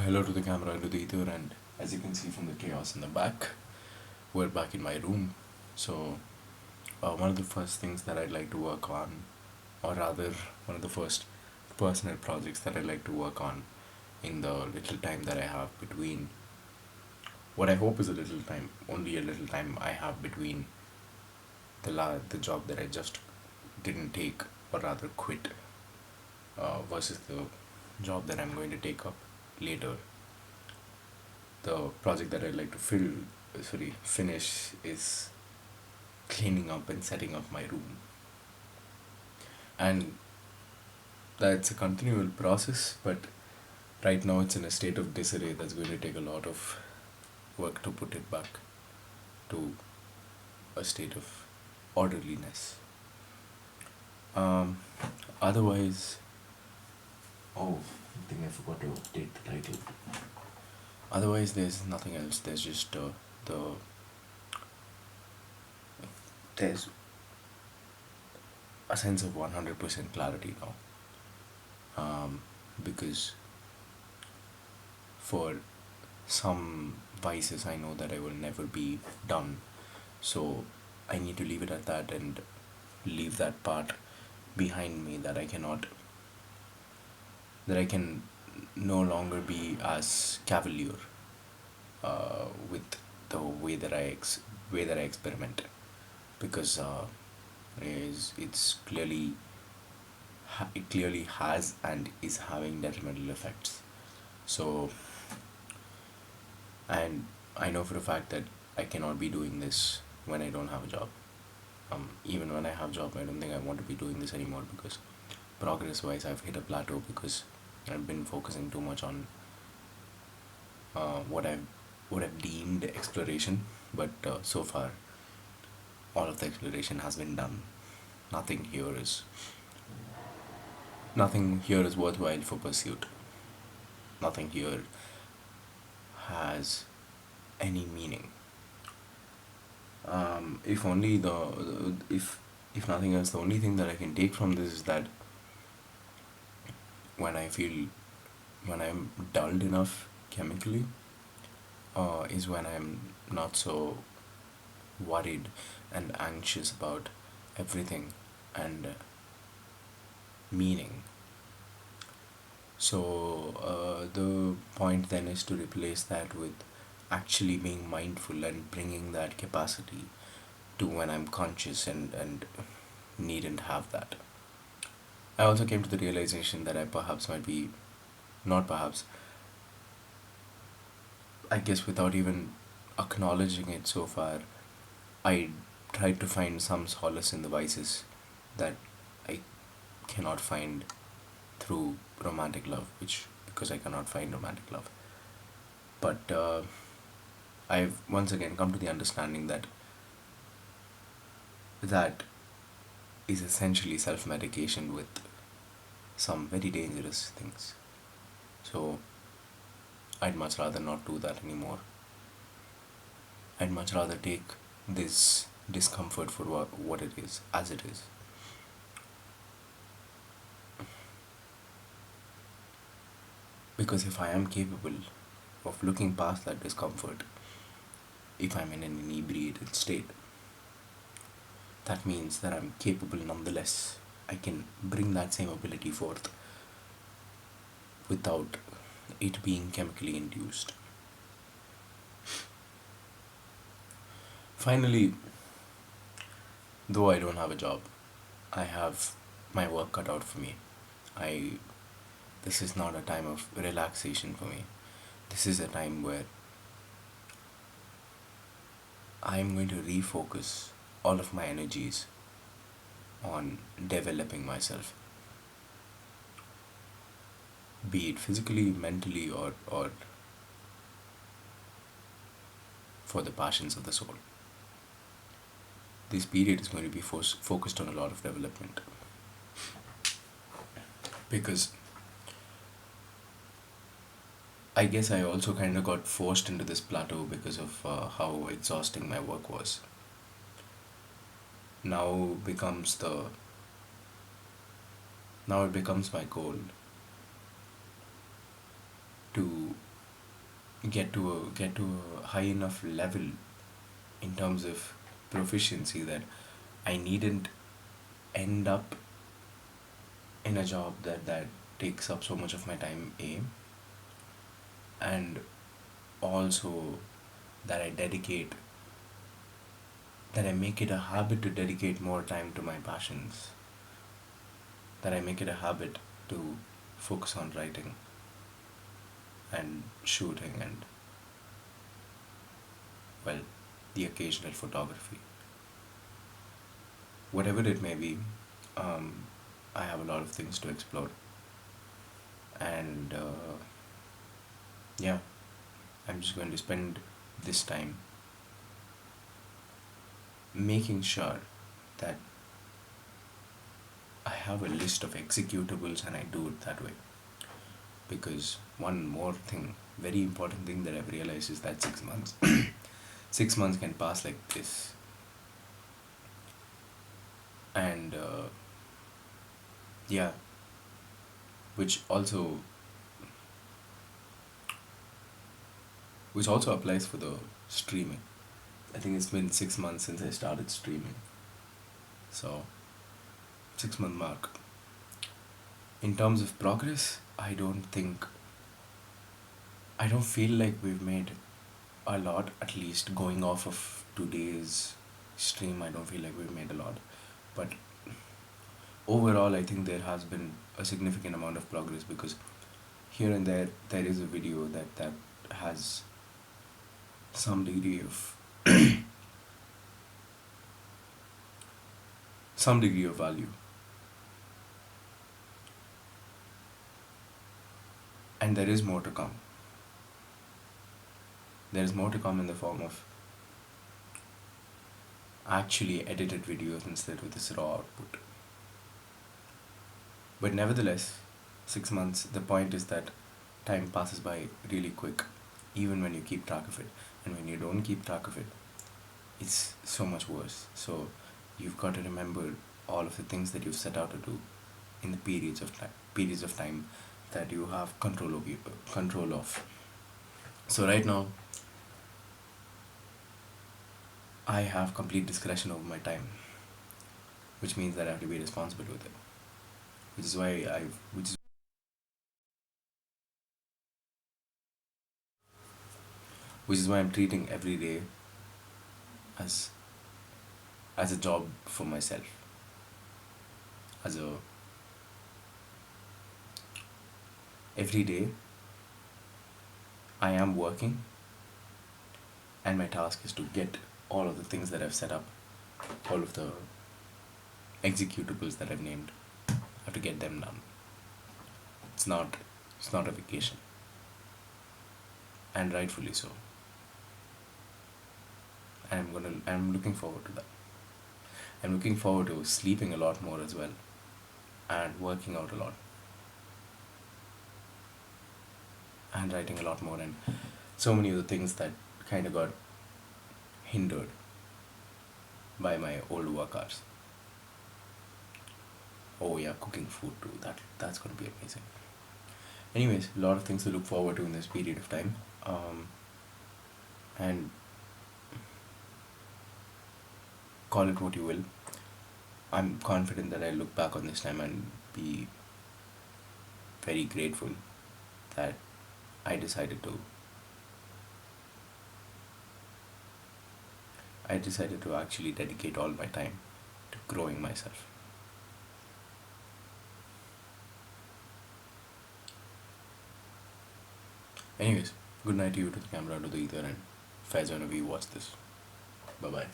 Hello to the camera and to the ether, and as you can see from the chaos in the back, we're back in my room. So, one of the first things that I'd like to work on, or rather, one of the first personal projects that I'd like to work on in the little time that I have between what I hope is a little time, only a little time I have between the job that I just didn't take, or rather quit, versus the job that I'm going to take up later. The project that I'd like to finish is cleaning up and setting up my room. And that's a continual process, but right now it's in a state of disarray that's going to take a lot of work to put it back to a state of orderliness. Um, Otherwise, oh, I think I forgot to update the title. Otherwise, there's nothing else. There's just the there's a sense of 100% clarity now. Because for some vices, I know that I will never be done. So I need to leave it at that and leave that part behind me that I can no longer be as cavalier with the way that I experiment, because is it's clearly it clearly has and is having detrimental effects. So, and I know for a fact that I cannot be doing this when I don't have a job. Even when I have a job, I don't think I want to be doing this anymore, because progress wise, I've hit a plateau because I've been focusing too much on uh, what I've what I've deemed exploration, but so far all of the exploration has been done. Nothing here is Nothing here is worthwhile for pursuit. Nothing here has any meaning. If only if nothing else, the only thing that I can take from this is that when I feel when I'm dulled enough chemically, is when I'm not so worried and anxious about everything and meaning. So the point then is to replace that with actually being mindful and bringing that capacity to when I'm conscious and needn't have that. I also came to the realization that I perhaps might be, not perhaps, I guess without even acknowledging it so far, I tried to find some solace in the vices that I cannot find through romantic love, which because I cannot find romantic love. But I've once again come to the understanding that that is essentially self medication with some very dangerous things. So I'd much rather not do that anymore. I'd much rather take this discomfort for what it is, as it is. Because if I am capable of looking past that discomfort, if I'm in an inebriated state, that means that I'm capable nonetheless. I can bring that same ability forth without it being chemically induced. Finally, though I don't have a job, I have my work cut out for me. I This is not a time of relaxation for me. This is a time where I am going to refocus all of my energies on developing myself, be it physically, mentally, or for the passions of the soul. This period is going to be focused on a lot of development, because I guess I also kind of got forced into this plateau because of how exhausting my work was. Now becomes the Now it becomes my goal to get to a high enough level in terms of proficiency that I needn't end up in a job that takes up so much of my time, and also that I dedicate that I make it a habit to dedicate more time to my passions, that I make it a habit to focus on writing and shooting and, well, the occasional photography. Whatever it may be, um, I have a lot of things to explore. And yeah, I'm just going to spend this time making sure that I have a list of executables and I do it that way. Because one more thing, very important thing that I've realized is that 6 months, 6 months can pass like this, and yeah, which also which also applies for the streaming. I think it's been 6 months since I started streaming, so 6 month mark. In terms of progress, I don't feel like we've made a lot. At least going off of today's stream, I don't feel like we've made a lot, but overall, I think there has been a significant amount of progress because here and there is a video that has some degree of some degree of value, and there is more to come. There is more to come in the form of actually edited videos instead of this raw output. But nevertheless, 6 months, the point is that time passes by really quick, even when you keep track of it. And when you don't keep track of it, it's so much worse. So you've got to remember all of the things that you've set out to do in the periods of time that you have control of. So right now, I have complete discretion over my time, which means that I have to be responsible with it. Which is why I which is why I'm treating every day as a job for myself. As a Every day I am working, and my task is to get all of the things that I've set up, all of the executables that I've named. I have to get them done. It's not a vacation, and rightfully so. And I'm looking forward to that. I'm looking forward to sleeping a lot more as well, and working out a lot, and writing a lot more, and so many of the things that kind of got hindered by my old work hours. Oh yeah, cooking food too. That's gonna be amazing. Anyways, a lot of things to look forward to in this period of time. And call it what you will. I'm confident that I look back on this time and be very grateful that I decided to actually dedicate all my time to growing myself. Anyways, good night to you, to the camera, to the ether, and Faiz whenever you watch this. Bye bye.